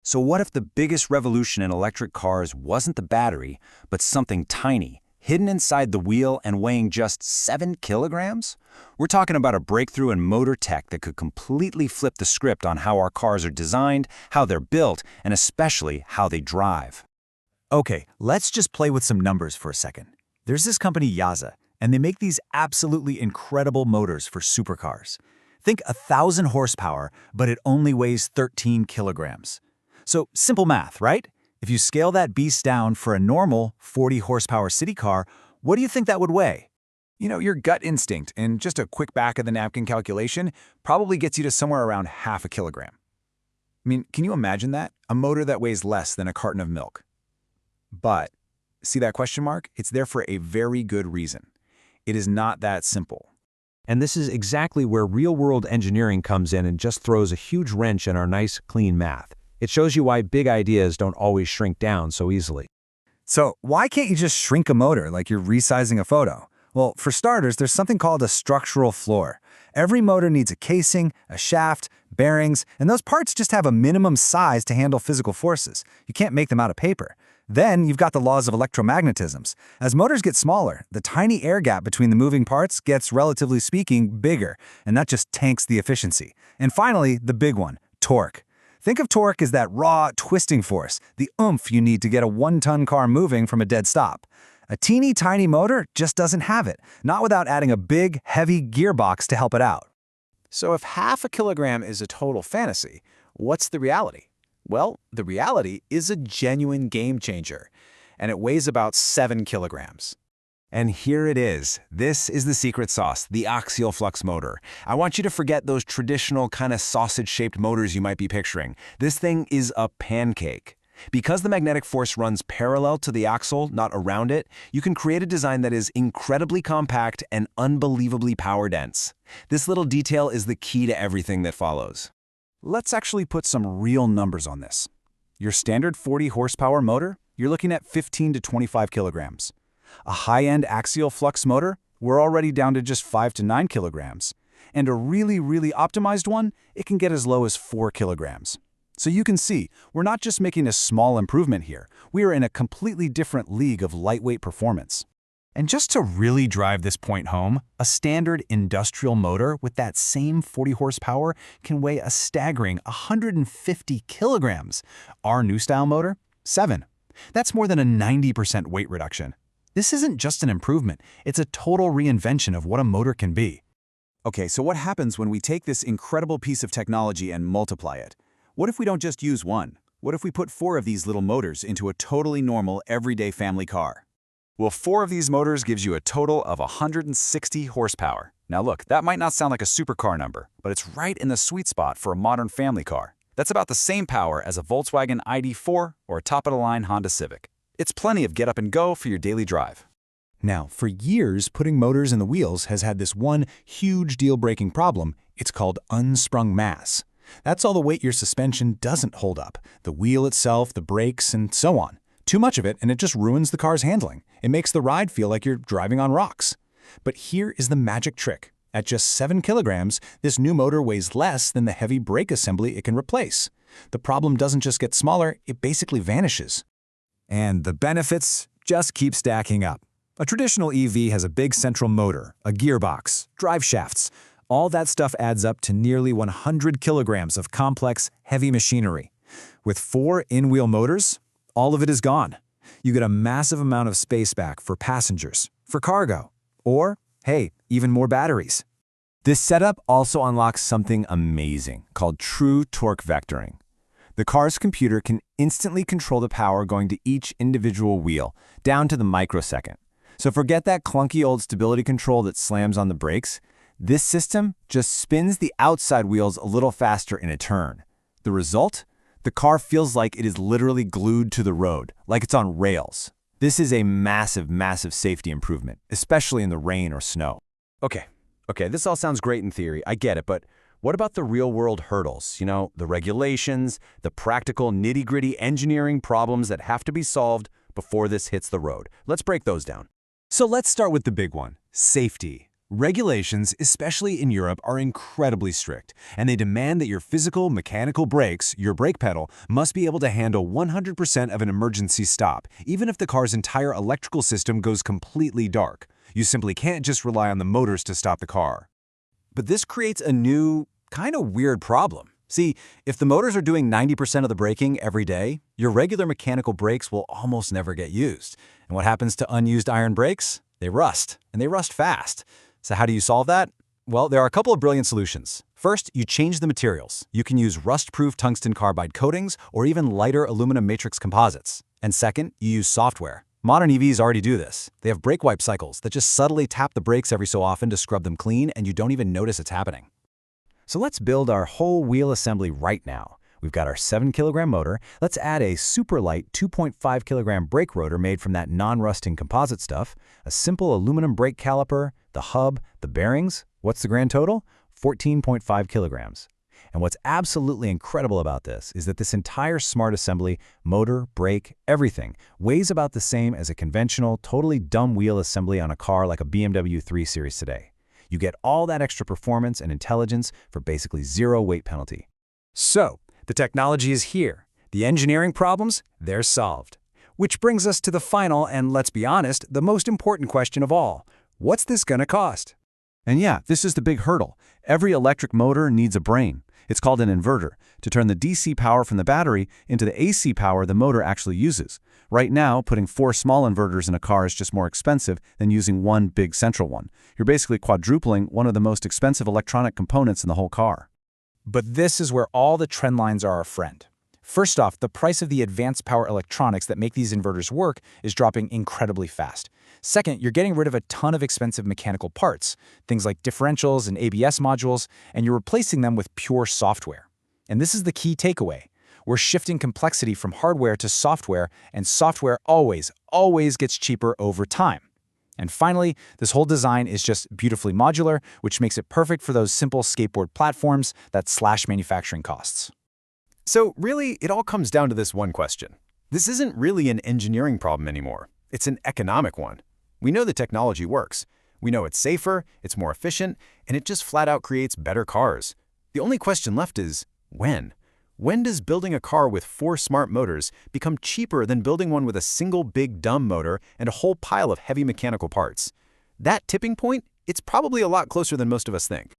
So what if the biggest revolution in electric cars wasn't the battery, but something tiny, hidden inside the wheel and weighing just 7 kilograms? We're talking about a breakthrough in motor tech that could completely flip the script on how our cars are designed, how they're built, and especially how they drive. Okay, let's just play with some numbers for a second. There's this company Yaza, and they make these absolutely incredible motors for supercars. Think 1,000 horsepower, but it only weighs 13 kilograms. So simple math, right? If you scale that beast down for a normal 40 horsepower city car, what do you think that would weigh? Your gut instinct and just a quick back-of-the-napkin calculation probably gets you to somewhere around half a kilogram. Can you imagine that? A motor that weighs less than a carton of milk. But, see that question mark? It's there for a very good reason. It is not that simple. And this is exactly where real-world engineering comes in and just throws a huge wrench in our nice, clean math. It shows you why big ideas don't always shrink down so easily. So why can't you just shrink a motor like you're resizing a photo? Well, for starters, there's something called a structural floor. Every motor needs a casing, a shaft, bearings, and those parts just have a minimum size to handle physical forces. You can't make them out of paper. Then you've got the laws of electromagnetisms. As motors get smaller, the tiny air gap between the moving parts gets, relatively speaking, bigger, and that just tanks the efficiency. And finally, the big one, torque. Think of torque as that raw, twisting force, the oomph you need to get a 1-ton car moving from a dead stop. A teeny tiny motor just doesn't have it, not without adding a big, heavy gearbox to help it out. So if half a kilogram is a total fantasy, what's the reality? Well, the reality is a genuine game changer, and it weighs about 7 kilograms. And here it is. This is the secret sauce, the axial flux motor. I want you to forget those traditional kind of sausage-shaped motors you might be picturing. This thing is a pancake. Because the magnetic force runs parallel to the axle, not around it, you can create a design that is incredibly compact and unbelievably power-dense. This little detail is the key to everything that follows. Let's actually put some real numbers on this. Your standard 40 horsepower motor, you're looking at 15 to 25 kilograms. A high-end axial flux motor, we're already down to just 5 to 9 kilograms. And a really, really optimized one, it can get as low as 4 kilograms. So you can see, we're not just making a small improvement here. We are in a completely different league of lightweight performance. And just to really drive this point home, a standard industrial motor with that same 40 horsepower can weigh a staggering 150 kilograms. Our new style motor, 7. That's more than a 90% weight reduction. This isn't just an improvement, it's a total reinvention of what a motor can be. Okay, so what happens when we take this incredible piece of technology and multiply it? What if we don't just use one? What if we put 4 of these little motors into a totally normal, everyday family car? Well, 4 of these motors gives you a total of 160 horsepower. Now look, that might not sound like a supercar number, but it's right in the sweet spot for a modern family car. That's about the same power as a Volkswagen ID.4 or a top-of-the-line Honda Civic. It's plenty of get up and go for your daily drive. Now, for years, putting motors in the wheels has had this one huge deal-breaking problem. It's called unsprung mass. That's all the weight your suspension doesn't hold up, the wheel itself, the brakes, and so on. Too much of it, and it just ruins the car's handling. It makes the ride feel like you're driving on rocks. But here is the magic trick. At just 7 kilograms, this new motor weighs less than the heavy brake assembly it can replace. The problem doesn't just get smaller, it basically vanishes. And the benefits just keep stacking up. A traditional EV has a big central motor, a gearbox, driveshafts. All that stuff adds up to nearly 100 kilograms of complex, heavy machinery. With 4 in-wheel motors, all of it is gone. You get a massive amount of space back for passengers, for cargo, or, hey, even more batteries. This setup also unlocks something amazing called true torque vectoring. The car's computer can instantly control the power going to each individual wheel, down to the microsecond. So forget that clunky old stability control that slams on the brakes. This system just spins the outside wheels a little faster in a turn. The result? The car feels like it is literally glued to the road, like it's on rails. This is a massive, massive safety improvement, especially in the rain or snow. Okay, this all sounds great in theory, I get it, but what about the real-world hurdles? The regulations, the practical nitty-gritty engineering problems that have to be solved before this hits the road. Let's break those down. So let's start with the big one, safety. Regulations, especially in Europe, are incredibly strict, and they demand that your physical mechanical brakes, your brake pedal, must be able to handle 100% of an emergency stop, even if the car's entire electrical system goes completely dark. You simply can't just rely on the motors to stop the car. But this creates a new, kind of weird problem. See, if the motors are doing 90% of the braking every day, your regular mechanical brakes will almost never get used. And what happens to unused iron brakes? They rust, and they rust fast. So how do you solve that? Well, there are a couple of brilliant solutions. First, you change the materials. You can use rust-proof tungsten carbide coatings or even lighter aluminum matrix composites. And second, you use software. Modern EVs already do this. They have brake wipe cycles that just subtly tap the brakes every so often to scrub them clean, and you don't even notice it's happening. So let's build our whole wheel assembly right now. We've got our 7-kilogram motor. Let's add a super light 2.5-kilogram brake rotor made from that non-rusting composite stuff, a simple aluminum brake caliper, the hub, the bearings. What's the grand total? 14.5 kilograms. And what's absolutely incredible about this is that this entire smart assembly, motor, brake, everything, weighs about the same as a conventional, totally dumb wheel assembly on a car like a BMW 3 Series today. You get all that extra performance and intelligence for basically zero weight penalty. So, the technology is here. The engineering problems, they're solved. Which brings us to the final and, let's be honest, the most important question of all. What's this gonna cost? And yeah, this is the big hurdle. Every electric motor needs a brain. It's called an inverter, to turn the DC power from the battery into the AC power the motor actually uses. Right now, putting 4 small inverters in a car is just more expensive than using one big central one. You're basically quadrupling one of the most expensive electronic components in the whole car. But this is where all the trend lines are our friend. First off, the price of the advanced power electronics that make these inverters work is dropping incredibly fast. Second, you're getting rid of a ton of expensive mechanical parts, things like differentials and ABS modules, and you're replacing them with pure software. And this is the key takeaway. We're shifting complexity from hardware to software, and software always gets cheaper over time. And finally, this whole design is just beautifully modular, which makes it perfect for those simple skateboard platforms that slash manufacturing costs. So really, it all comes down to this one question. This isn't really an engineering problem anymore. It's an economic one. We know the technology works. We know it's safer, it's more efficient, and it just flat out creates better cars. The only question left is, when? When does building a car with 4 smart motors become cheaper than building one with a single big dumb motor and a whole pile of heavy mechanical parts? That tipping point, it's probably a lot closer than most of us think.